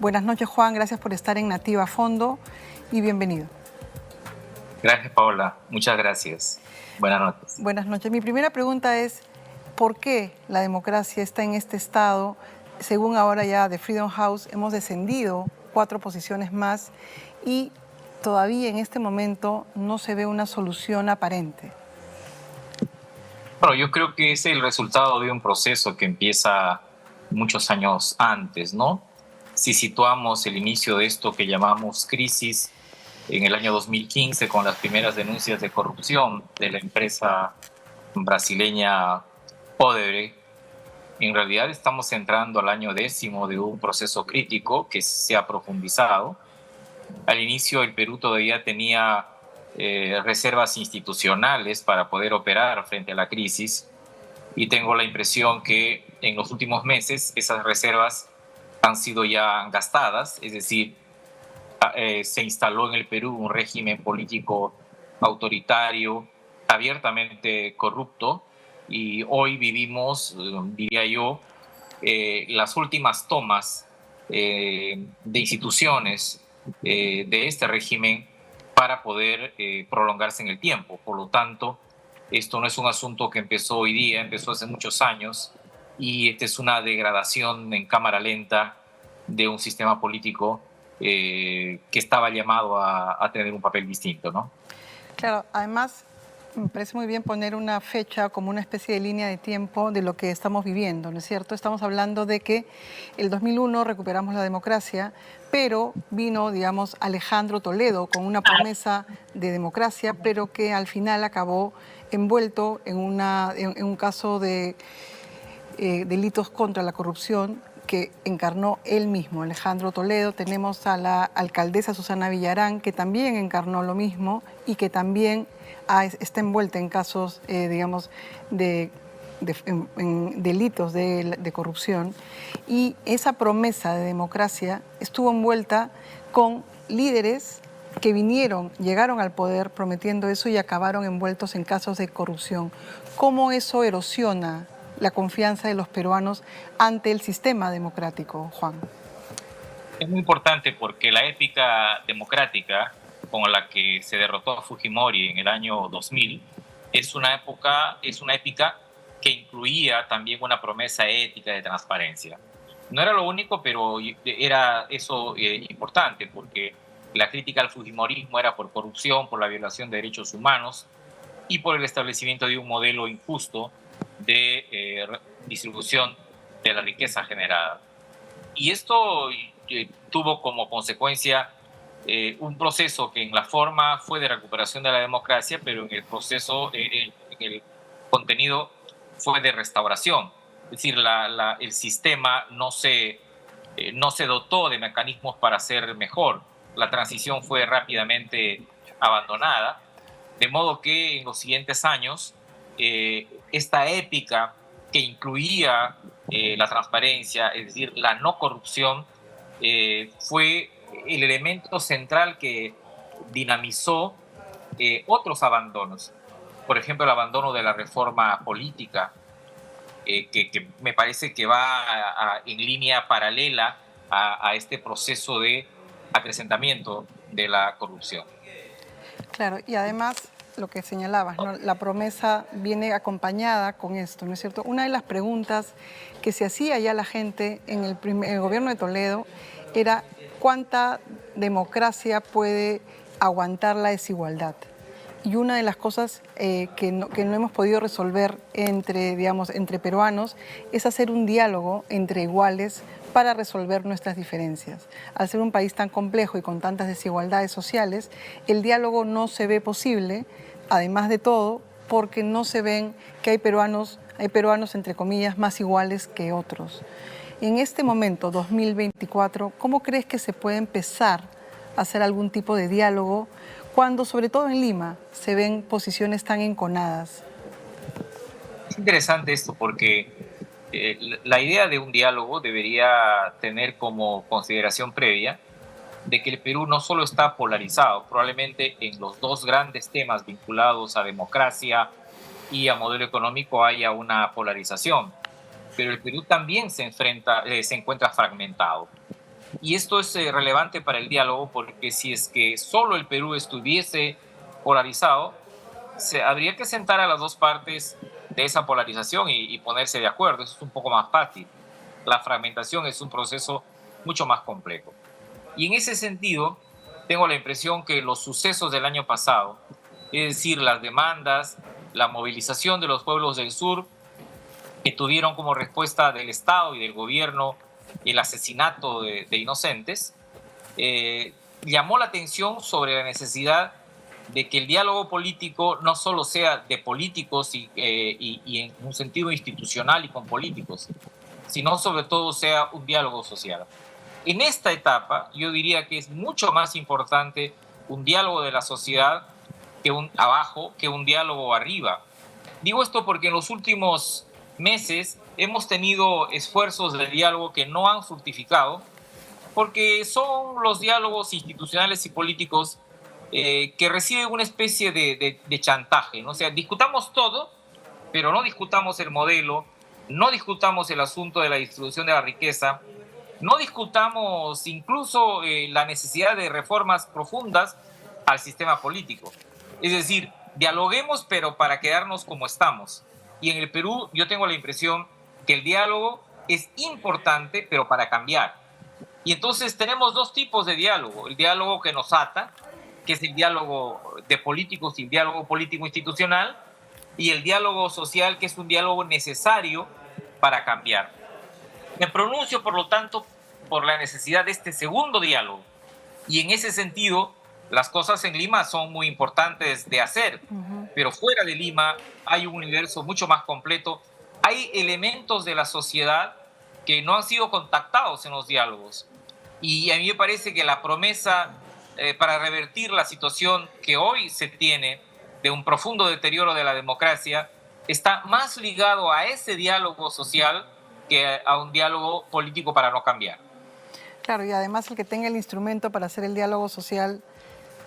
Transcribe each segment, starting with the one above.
Buenas noches, Juan. Gracias por estar en Nativa Fondo y bienvenido. Gracias, Paola. Muchas gracias. Buenas noches. Buenas noches. Mi primera pregunta es, ¿por qué la democracia está en este estado? Según ahora ya de Freedom House, hemos descendido 4 posiciones más y todavía en este momento no se ve una solución aparente. Bueno, yo creo que es el resultado de un proceso que empieza muchos años antes, ¿no? Si situamos el inicio de esto que llamamos crisis en el año 2015 con las primeras denuncias de corrupción de la empresa brasileña Odebrecht, en realidad estamos entrando al año 10º de un proceso crítico que se ha profundizado. Al inicio el Perú todavía tenía reservas institucionales para poder operar frente a la crisis y tengo la impresión que en los últimos meses esas reservas han sido ya gastadas, es decir, se instaló en el Perú un régimen político autoritario, abiertamente corrupto, y hoy vivimos, diría yo, las últimas tomas de instituciones de este régimen para poder prolongarse en el tiempo. Por lo tanto, esto no es un asunto que empezó hoy día, empezó hace muchos años, y esta es una degradación en cámara lenta de un sistema político que estaba llamado a tener un papel distinto, ¿no? Claro, además me parece muy bien poner una fecha como una especie de línea de tiempo de lo que estamos viviendo, ¿no es cierto? Estamos hablando de que el 2001 recuperamos la democracia, pero vino, digamos, Alejandro Toledo con una promesa de democracia, pero que al final acabó envuelto en un caso de delitos contra la corrupción que encarnó él mismo, Alejandro Toledo. Tenemos a la alcaldesa Susana Villarán, que también encarnó lo mismo y que también está envuelta en casos, digamos, en delitos de corrupción. Y esa promesa de democracia estuvo envuelta con líderes que llegaron al poder prometiendo eso y acabaron envueltos en casos de corrupción. ¿Cómo eso erosiona la confianza de los peruanos ante el sistema democrático, Juan? Es muy importante porque la épica democrática con la que se derrotó a Fujimori en el año 2000 es una épica que incluía también una promesa ética de transparencia. No era lo único, pero era eso importante, porque la crítica al fujimorismo era por corrupción, por la violación de derechos humanos y por el establecimiento de un modelo injusto de distribución de la riqueza generada. Y esto tuvo como consecuencia un proceso que en la forma fue de recuperación de la democracia, pero en el proceso, en el contenido fue de restauración. Es decir, el sistema no se dotó de mecanismos para ser mejor. La transición fue rápidamente abandonada, de modo que en los siguientes años esta épica que incluía la transparencia, es decir, la no corrupción, fue el elemento central que dinamizó otros abandonos. Por ejemplo, el abandono de la reforma política, que me parece que va en línea paralela a este proceso de acrecentamiento de la corrupción. Claro, y además lo que señalabas, ¿no? La promesa viene acompañada con esto, ¿no es cierto? Una de las preguntas que se hacía ya la gente en el gobierno de Toledo era cuánta democracia puede aguantar la desigualdad. Y una de las cosas que no hemos podido resolver entre peruanos es hacer un diálogo entre iguales para resolver nuestras diferencias. Al ser un país tan complejo y con tantas desigualdades sociales, el diálogo no se ve posible, además de todo, porque no se ven que hay peruanos entre comillas más iguales que otros. En este momento, 2024, ¿cómo crees que se puede empezar a hacer algún tipo de diálogo cuando, sobre todo en Lima, se ven posiciones tan enconadas? Es interesante esto porque la idea de un diálogo debería tener como consideración previa de que el Perú no solo está polarizado, probablemente en los dos grandes temas vinculados a democracia y a modelo económico haya una polarización, pero el Perú también se encuentra fragmentado. Y esto es relevante para el diálogo porque si es que solo el Perú estuviese polarizado, habría que sentar a las dos partes de esa polarización y ponerse de acuerdo. Eso es un poco más fácil. La fragmentación es un proceso mucho más complejo. Y en ese sentido, tengo la impresión que los sucesos del año pasado, es decir, las demandas, la movilización de los pueblos del sur, que tuvieron como respuesta del Estado y del gobierno el asesinato de inocentes, llamó la atención sobre la necesidad de que el diálogo político no solo sea de políticos y en un sentido institucional y con políticos, sino sobre todo sea un diálogo social. En esta etapa yo diría que es mucho más importante un diálogo de la sociedad que un diálogo arriba. Digo esto porque en los últimos meses hemos tenido esfuerzos de diálogo que no han fructificado, porque son los diálogos institucionales y políticos que reciben una especie de chantaje, ¿no? O sea, discutamos todo, pero no discutamos el modelo, no discutamos el asunto de la distribución de la riqueza, no discutamos incluso la necesidad de reformas profundas al sistema político. Es decir, dialoguemos, pero para quedarnos como estamos. Y en el Perú yo tengo la impresión que el diálogo es importante, pero para cambiar. Y entonces tenemos dos tipos de diálogo. El diálogo que nos ata, que es el diálogo de políticos y el diálogo político institucional, y el diálogo social, que es un diálogo necesario para cambiar. Me pronuncio, por lo tanto, por la necesidad de este segundo diálogo. Y en ese sentido, las cosas en Lima son muy importantes de hacer, pero fuera de Lima hay un universo mucho más completo. Hay elementos de la sociedad que no han sido contactados en los diálogos. Y a mí me parece que la promesa para revertir la situación que hoy se tiene de un profundo deterioro de la democracia está más ligado a ese diálogo social que a un diálogo político para no cambiar. Claro, y además el que tenga el instrumento para hacer el diálogo social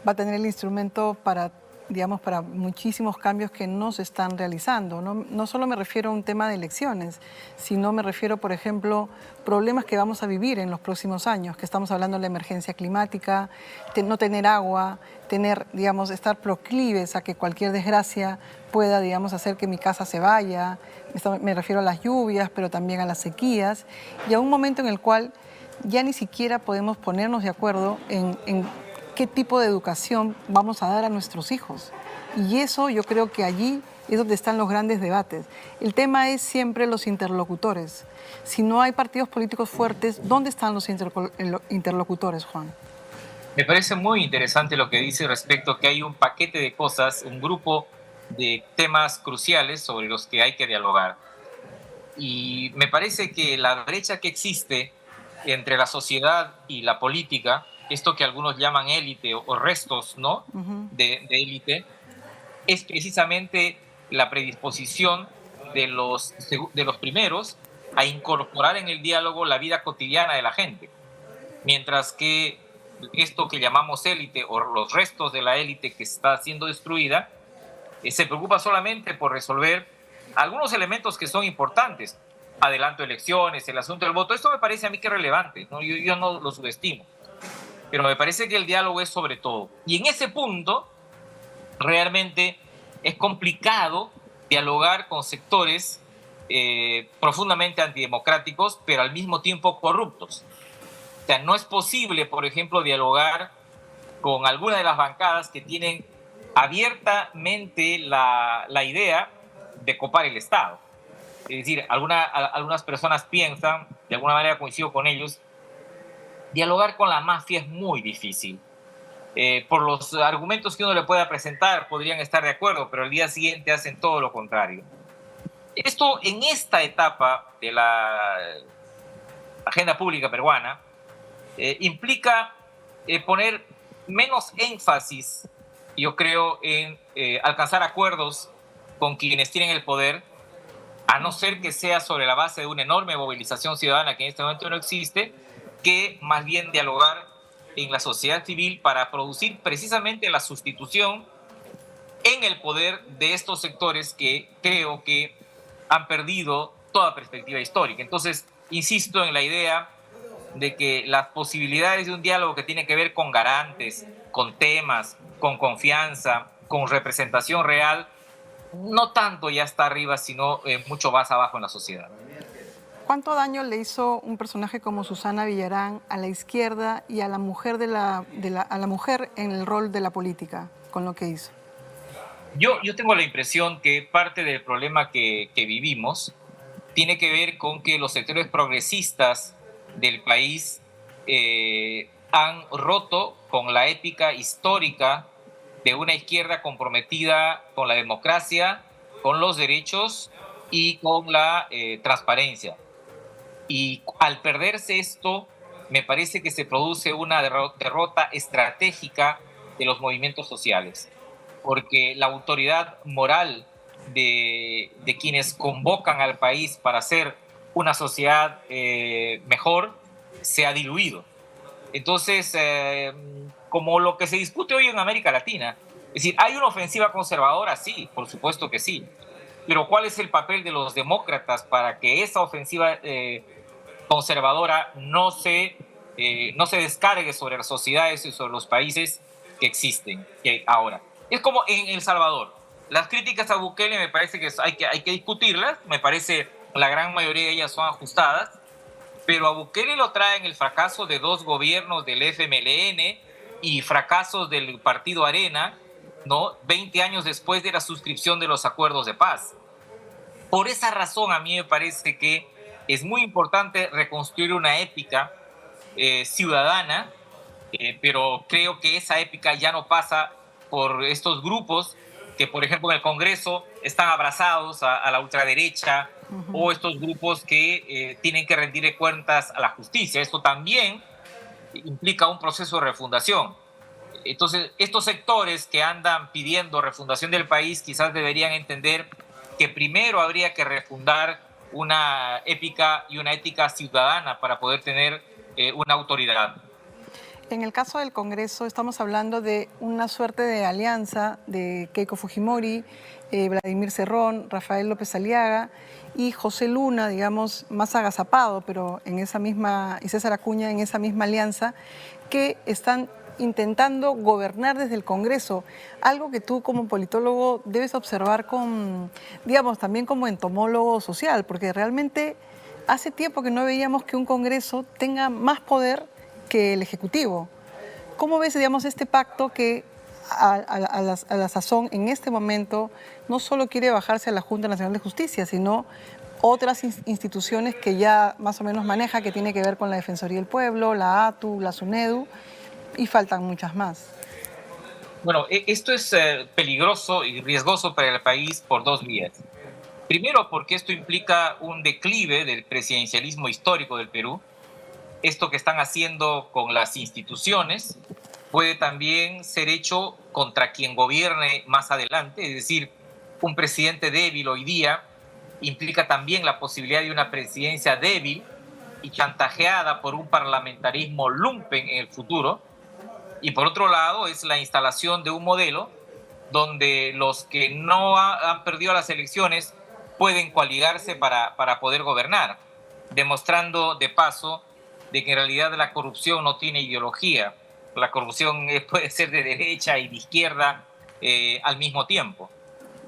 va a tener el instrumento para, digamos, para muchísimos cambios que no se están realizando. No solo me refiero a un tema de elecciones, sino me refiero, por ejemplo, problemas que vamos a vivir en los próximos años, que estamos hablando de la emergencia climática, no tener agua, digamos, estar proclives a que cualquier desgracia pueda, digamos, hacer que mi casa se vaya. Me refiero a las lluvias, pero también a las sequías, y a un momento en el cual ya ni siquiera podemos ponernos de acuerdo en qué tipo de educación vamos a dar a nuestros hijos. Y eso yo creo que allí es donde están los grandes debates. El tema es siempre los interlocutores. Si no hay partidos políticos fuertes, ¿dónde están los interlocutores, Juan? Me parece muy interesante lo que dice respecto a que hay un paquete de cosas, un grupo de temas cruciales sobre los que hay que dialogar. Y me parece que la brecha que existe entre la sociedad y la política, esto que algunos llaman élite o restos, ¿no? De élite, es precisamente la predisposición de los primeros a incorporar en el diálogo la vida cotidiana de la gente. Mientras que esto que llamamos élite o los restos de la élite que está siendo destruida, se preocupa solamente por resolver algunos elementos que son importantes. Adelanto elecciones, el asunto del voto. Esto me parece a mí que es relevante, ¿no? Yo no lo subestimo. Pero me parece que el diálogo es sobre todo. Y en ese punto, realmente es complicado dialogar con sectores profundamente antidemocráticos, pero al mismo tiempo corruptos. O sea, no es posible, por ejemplo, dialogar con alguna de las bancadas que tienen abiertamente la idea de copar el Estado. Es decir, algunas personas piensan, de alguna manera coincido con ellos, dialogar con la mafia es muy difícil. Por los argumentos que uno le pueda presentar, podrían estar de acuerdo, pero el día siguiente hacen todo lo contrario. Esto, en esta etapa de la agenda pública peruana, implica poner menos énfasis, yo creo, en alcanzar acuerdos con quienes tienen el poder, a no ser que sea sobre la base de una enorme movilización ciudadana que en este momento no existe, que más bien dialogar en la sociedad civil para producir precisamente la sustitución en el poder de estos sectores que creo que han perdido toda perspectiva histórica. Entonces, insisto en la idea de que las posibilidades de un diálogo que tiene que ver con garantes, con temas, con confianza, con representación real, no tanto ya está arriba, sino mucho más abajo en la sociedad. ¿Cuánto daño le hizo un personaje como Susana Villarán a la izquierda y a la mujer, a la mujer en el rol de la política con lo que hizo? Yo tengo la impresión que parte del problema que vivimos tiene que ver con que los sectores progresistas del país han roto con la épica histórica de una izquierda comprometida con la democracia, con los derechos y con la transparencia. Y al perderse esto, me parece que se produce una derrota estratégica de los movimientos sociales, porque la autoridad moral de quienes convocan al país para hacer una sociedad mejor se ha diluido. Entonces, como lo que se discute hoy en América Latina, es decir, ¿hay una ofensiva conservadora? Sí, por supuesto que sí. Pero ¿cuál es el papel de los demócratas para que esa ofensiva conservadora no se descargue sobre las sociedades y sobre los países que existen que ahora? Es como en El Salvador. Las críticas a Bukele me parece que hay que discutirlas, me parece la gran mayoría de ellas son ajustadas, pero a Bukele lo traen el fracaso de 2 gobiernos del FMLN y fracasos del partido Arena, ¿no? 20 años después de la suscripción de los acuerdos de paz. Por esa razón a mí me parece que es muy importante reconstruir una épica ciudadana, pero creo que esa épica ya no pasa por estos grupos que, por ejemplo, en el Congreso están abrazados a la ultraderecha, o estos grupos que tienen que rendir cuentas a la justicia. Esto también implica un proceso de refundación. Entonces, estos sectores que andan pidiendo refundación del país quizás deberían entender que primero habría que refundar una épica y una ética ciudadana para poder tener una autoridad. En el caso del Congreso estamos hablando de una suerte de alianza de Keiko Fujimori, Vladimir Cerrón, Rafael López Aliaga y José Luna, digamos, más agazapado, pero en esa misma, y César Acuña en esa misma alianza, que están intentando gobernar desde el Congreso, algo que tú como politólogo debes observar con, digamos, también como entomólogo social, porque realmente hace tiempo que no veíamos que un Congreso tenga más poder que el Ejecutivo. ¿Cómo ves, digamos, este pacto que a la sazón en este momento no solo quiere bajarse a la Junta Nacional de Justicia, sino otras instituciones que ya más o menos maneja, que tiene que ver con la Defensoría del Pueblo, la ATU, la SUNEDU, y faltan muchas más? Bueno, esto es peligroso y riesgoso para el país por 2 vías. Primero, porque esto implica un declive del presidencialismo histórico del Perú. Esto que están haciendo con las instituciones puede también ser hecho contra quien gobierne más adelante, es decir, un presidente débil hoy día implica también la posibilidad de una presidencia débil y chantajeada por un parlamentarismo lumpen en el futuro. Y por otro lado es la instalación de un modelo donde los que no han perdido las elecciones pueden coaligarse para poder gobernar, demostrando de paso de que en realidad la corrupción no tiene ideología. La corrupción puede ser de derecha y de izquierda al mismo tiempo.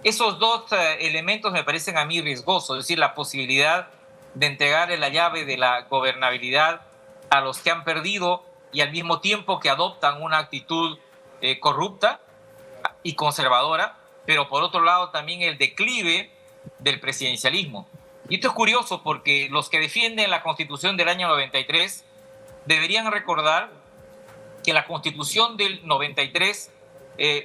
Esos 2 elementos me parecen a mí riesgosos, es decir, la posibilidad de entregarle la llave de la gobernabilidad a los que han perdido y al mismo tiempo que adoptan una actitud corrupta y conservadora, pero por otro lado también el declive del presidencialismo. Y esto es curioso porque los que defienden la Constitución del año 93 deberían recordar que la Constitución del 93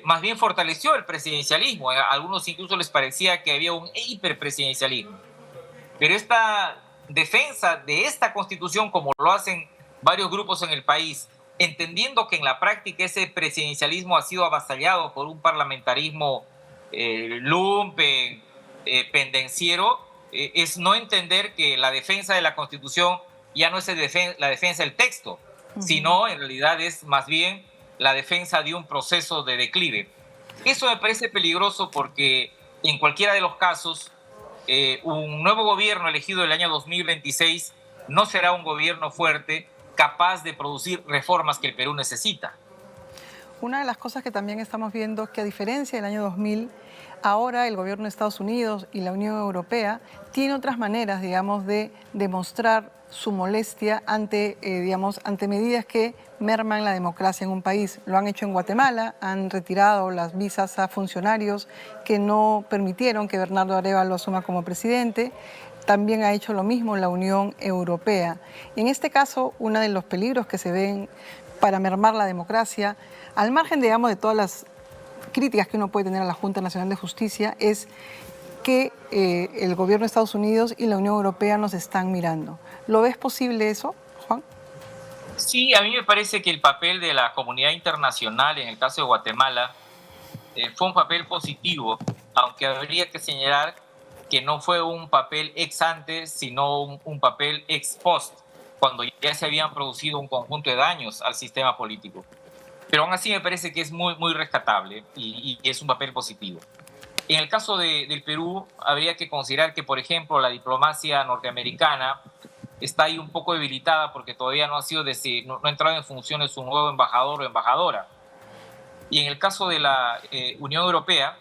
más bien fortaleció el presidencialismo. A algunos incluso les parecía que había un hiperpresidencialismo. Pero esta defensa de esta Constitución, como lo hacen varios grupos en el país, entendiendo que en la práctica ese presidencialismo ha sido avasallado por un parlamentarismo lumpen, pendenciero, es no entender que la defensa de la Constitución ya no es la defensa del texto, sino en realidad es más bien la defensa de un proceso de declive. Eso me parece peligroso porque en cualquiera de los casos, un nuevo gobierno elegido el año 2026 no será un gobierno fuerte capaz de producir reformas que el Perú necesita. Una de las cosas que también estamos viendo es que a diferencia del año 2000, ahora el gobierno de Estados Unidos y la Unión Europea tiene otras maneras, digamos, de demostrar su molestia ante, ante medidas que merman la democracia en un país. Lo han hecho en Guatemala, han retirado las visas a funcionarios que no permitieron que Bernardo Arévalo asuma como presidente. También ha hecho lo mismo la Unión Europea. Y en este caso, uno de los peligros que se ven para mermar la democracia, al margen, digamos, de todas las críticas que uno puede tener a la Junta Nacional de Justicia, es que el gobierno de Estados Unidos y la Unión Europea nos están mirando. ¿Lo ves posible eso, Juan? Sí, a mí me parece que el papel de la comunidad internacional en el caso de Guatemala fue un papel positivo, aunque habría que señalar que no fue un papel ex ante, sino un papel ex post, cuando ya se habían producido un conjunto de daños al sistema político. Pero aún así me parece que es muy rescatable y es un papel positivo. En el caso del Perú, habría que considerar que, por ejemplo, la diplomacia norteamericana está ahí un poco debilitada porque todavía no ha entrado en funciones un nuevo embajador o embajadora. Y en el caso de la Unión Europea,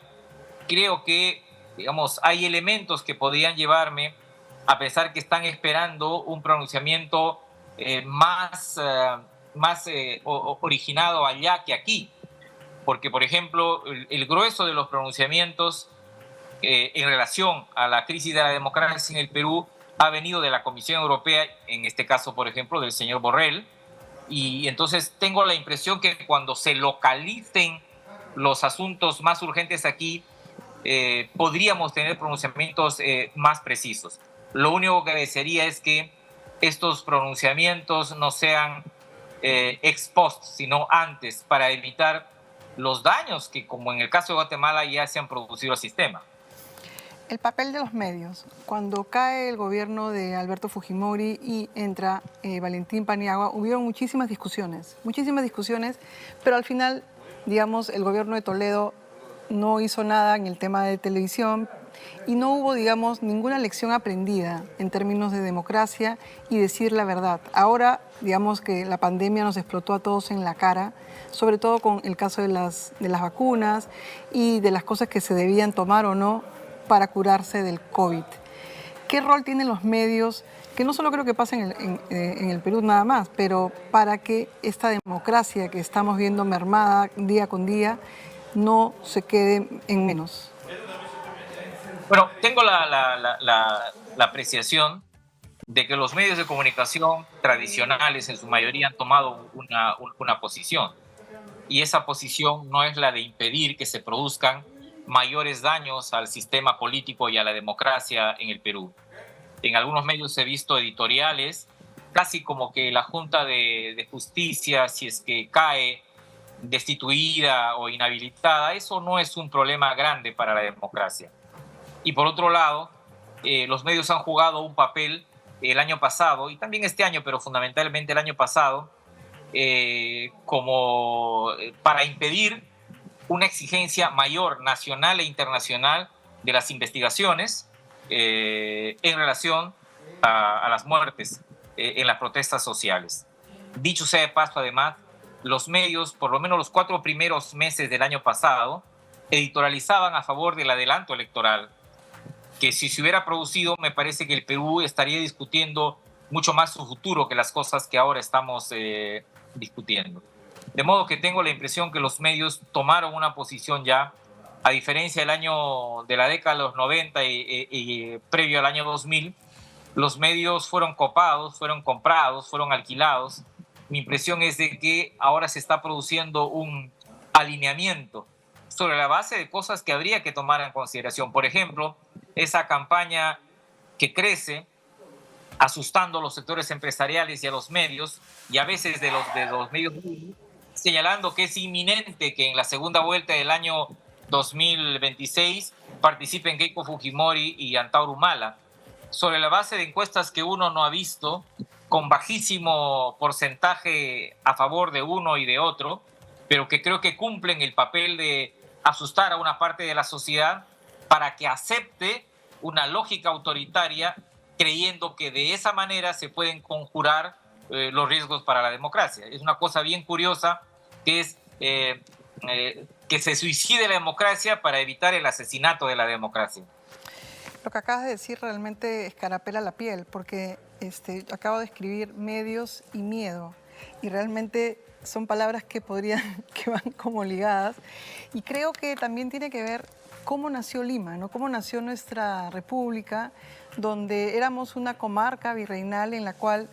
creo que, digamos, hay elementos que podrían llevarme a pensar que están esperando un pronunciamiento más originado allá que aquí. Porque, por ejemplo, el grueso de los pronunciamientos en relación a la crisis de la democracia en el Perú ha venido de la Comisión Europea, en este caso, por ejemplo, del señor Borrell. Y entonces tengo la impresión que cuando se localicen los asuntos más urgentes aquí, podríamos tener pronunciamientos más precisos. Lo único que desearía es que estos pronunciamientos no sean ex post, sino antes, para evitar los daños que, como en el caso de Guatemala, ya se han producido al sistema. El papel de los medios. Cuando cae el gobierno de Alberto Fujimori y entra Valentín Paniagua, hubieron muchísimas discusiones, pero al final, digamos, el gobierno de Toledo no hizo nada en el tema de televisión y no hubo, digamos, ninguna lección aprendida en términos de democracia y decir la verdad. Ahora, digamos que la pandemia nos explotó a todos en la cara, sobre todo con el caso de las vacunas y de las cosas que se debían tomar o no para curarse del COVID. ¿Qué rol tienen los medios, que no solo creo que pasa en el Perú nada más, pero para que esta democracia que estamos viendo mermada día con día no se quede en menos? Bueno, tengo la apreciación de que los medios de comunicación tradicionales en su mayoría han tomado una posición. Y esa posición no es la de impedir que se produzcan mayores daños al sistema político y a la democracia en el Perú. En algunos medios he visto editoriales casi como que la Junta de Justicia, si es que cae destituida o inhabilitada, eso no es un problema grande para la democracia. Y por otro lado, los medios han jugado un papel el año pasado, y también este año, pero fundamentalmente el año pasado, como para impedir una exigencia mayor nacional e internacional de las investigaciones en relación a las muertes en las protestas sociales. Dicho sea de paso, además, los medios, por lo menos los 4 primeros meses del año pasado, editorializaban a favor del adelanto electoral, que si se hubiera producido, me parece que el Perú estaría discutiendo mucho más su futuro que las cosas que ahora estamos discutiendo. De modo que tengo la impresión que los medios tomaron una posición ya, a diferencia de la década de los 90 y previo al año 2000, los medios fueron copados, fueron comprados, fueron alquilados. Mi impresión es de que ahora se está produciendo un alineamiento sobre la base de cosas que habría que tomar en consideración. Por ejemplo, esa campaña que crece asustando a los sectores empresariales y a los medios, y a veces de los medios, señalando que es inminente que en la segunda vuelta del año 2026 participen Keiko Fujimori y Antauro Humala, sobre la base de encuestas que uno no ha visto, con bajísimo porcentaje a favor de uno y de otro, pero que creo que cumplen el papel de asustar a una parte de la sociedad para que acepte una lógica autoritaria, creyendo que de esa manera se pueden conjurar los riesgos para la democracia. Es una cosa bien curiosa que es que se suicide la democracia para evitar el asesinato de la democracia. Lo que acabas de decir realmente escarapela la piel, porque acabo de escribir medios y miedo, y realmente son palabras que van como ligadas, y creo que también tiene que ver cómo nació Lima, ¿no? Cómo nació nuestra república, donde éramos una comarca virreinal en la cual,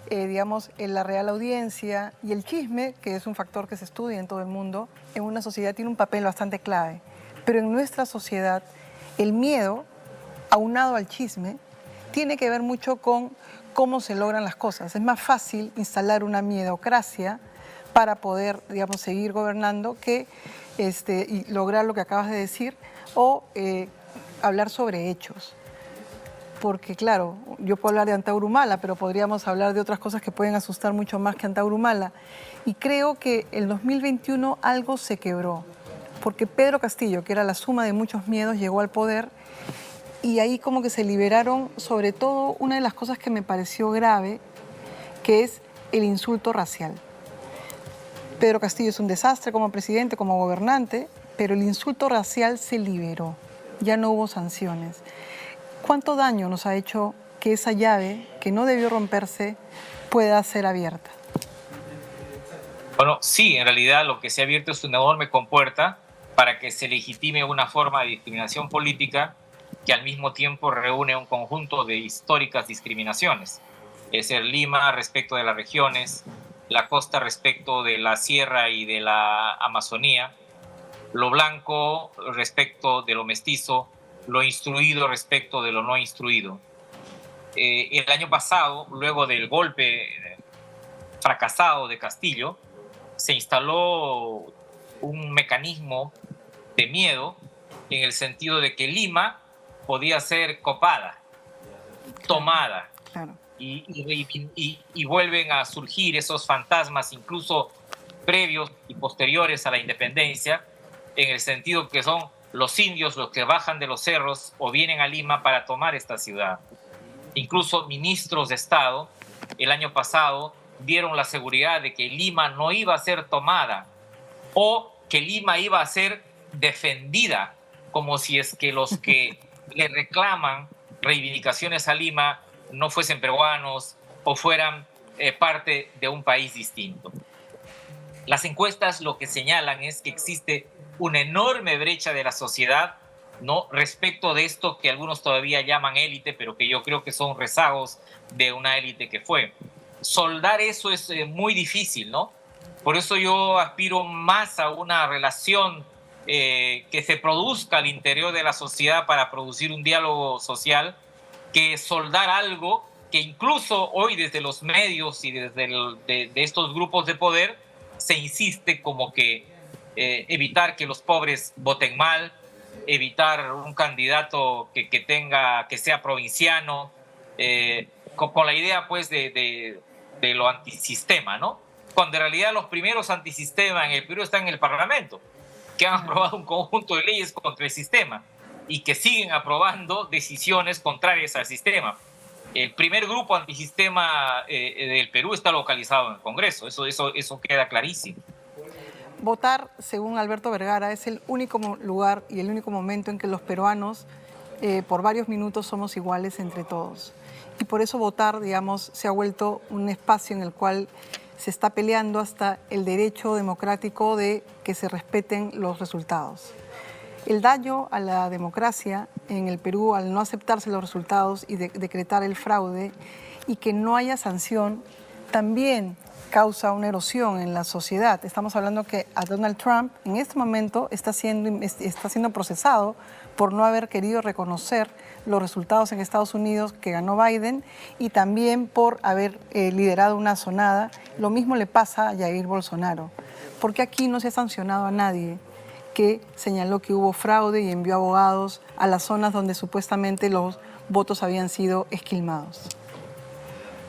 digamos, en la Real Audiencia y el chisme, que es un factor que se estudia en todo el mundo, en una sociedad tiene un papel bastante clave. Pero en nuestra sociedad, el miedo, aunado al chisme, tiene que ver mucho con cómo se logran las cosas. Es más fácil instalar una miedocracia para poder, digamos, seguir gobernando que y lograr lo que acabas de decir, o hablar sobre hechos. Porque claro, yo puedo hablar de Antauro Humala, pero podríamos hablar de otras cosas que pueden asustar mucho más que Antauro Humala. Y creo que el 2021 algo se quebró, porque Pedro Castillo, que era la suma de muchos miedos, llegó al poder, y ahí como que se liberaron, sobre todo, una de las cosas que me pareció grave, que es el insulto racial. Pedro Castillo es un desastre como presidente, como gobernante, pero el insulto racial se liberó, ya no hubo sanciones. ¿Cuánto daño nos ha hecho que esa llave, que no debió romperse, pueda ser abierta? Bueno, sí, en realidad lo que se ha abierto es una enorme compuerta para que se legitime una forma de discriminación política que al mismo tiempo reúne un conjunto de históricas discriminaciones. Es el Lima respecto de las regiones, la costa respecto de la sierra y de la Amazonía, lo blanco respecto de lo mestizo, lo instruido respecto de lo no instruido. El año pasado, luego del golpe fracasado de Castillo, se instaló un mecanismo de miedo en el sentido de que Lima podía ser copada, tomada. Claro. Y vuelven a surgir esos fantasmas, incluso previos y posteriores a la independencia, en el sentido que son los indios los que bajan de los cerros o vienen a Lima para tomar esta ciudad. Incluso ministros de Estado el año pasado dieron la seguridad de que Lima no iba a ser tomada o que Lima iba a ser defendida, como si es que los que le reclaman reivindicaciones a Lima no fuesen peruanos o fueran parte de un país distinto. Las encuestas lo que señalan es que existe una enorme brecha de la sociedad, ¿no?, respecto de esto que algunos todavía llaman élite, pero que yo creo que son rezagos de una élite que fue. Soldar eso es muy difícil, ¿no? Por eso yo aspiro más a una relación que se produzca al interior de la sociedad para producir un diálogo social, que soldar algo que incluso hoy desde los medios y desde de estos grupos de poder se insiste como que evitar que los pobres voten mal, evitar un candidato que sea provinciano, con la idea pues de lo antisistema, ¿no? Cuando en realidad los primeros antisistema en el Perú están en el Parlamento, que han aprobado un conjunto de leyes contra el sistema y que siguen aprobando decisiones contrarias al sistema. El primer grupo antisistema del Perú está localizado en el Congreso, eso queda clarísimo. Votar, según Alberto Vergara, es el único lugar y el único momento en que los peruanos por varios minutos somos iguales entre todos. Y por eso votar, digamos, se ha vuelto un espacio en el cual se está peleando hasta el derecho democrático de que se respeten los resultados. El daño a la democracia en el Perú al no aceptarse los resultados y decretar el fraude y que no haya sanción también causa una erosión en la sociedad. Estamos hablando que a Donald Trump en este momento está siendo procesado por no haber querido reconocer los resultados en Estados Unidos que ganó Biden y también por haber liderado una sonada. Lo mismo le pasa a Jair Bolsonaro. ¿Por qué aquí no se ha sancionado a nadie que señaló que hubo fraude y envió abogados a las zonas donde supuestamente los votos habían sido esquilmados?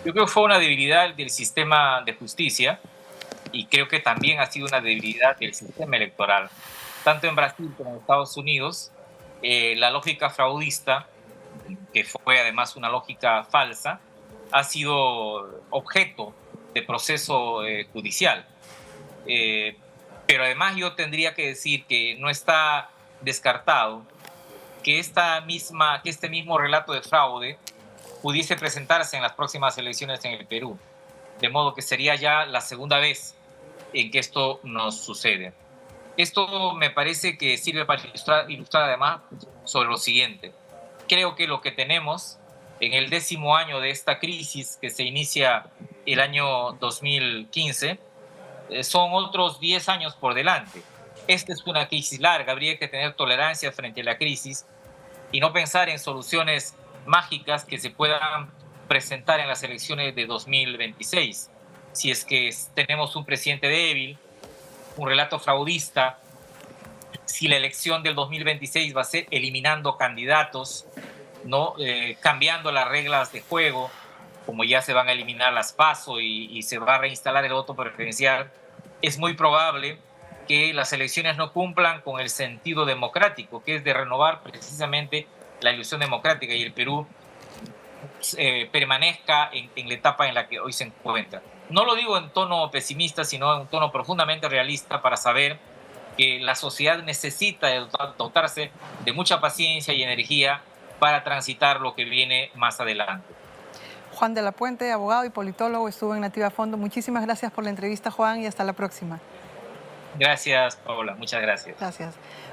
Yo creo que fue una debilidad del sistema de justicia y creo que también ha sido una debilidad del sistema electoral. Tanto en Brasil como en Estados Unidos, la lógica fraudista, que fue además una lógica falsa, ha sido objeto de proceso judicial. Pero además yo tendría que decir que no está descartado que este mismo relato de fraude pudiese presentarse en las próximas elecciones en el Perú. De modo que sería ya la segunda vez en que esto nos sucede. Esto me parece que sirve para ilustrar además sobre lo siguiente. Creo que lo que tenemos en el 10º año de esta crisis que se inicia el año 2015 son otros 10 años por delante. Esta es una crisis larga, habría que tener tolerancia frente a la crisis y no pensar en soluciones mágicas que se puedan presentar en las elecciones de 2026. Si es que tenemos un presidente débil, un relato fraudista, si la elección del 2026 va a ser eliminando candidatos, ¿no? Cambiando las reglas de juego, como ya se van a eliminar las PASO y se va a reinstalar el voto preferencial, es muy probable que las elecciones no cumplan con el sentido democrático, que es de renovar precisamente la ilusión democrática, y el Perú permanezca en la etapa en la que hoy se encuentra. No lo digo en tono pesimista, sino en un tono profundamente realista para saber que la sociedad necesita dotarse de mucha paciencia y energía para transitar lo que viene más adelante. Juan de la Puente, abogado y politólogo, estuvo en Nativa Fondo. Muchísimas gracias por la entrevista, Juan, y hasta la próxima. Gracias, Paola. Muchas gracias. Gracias.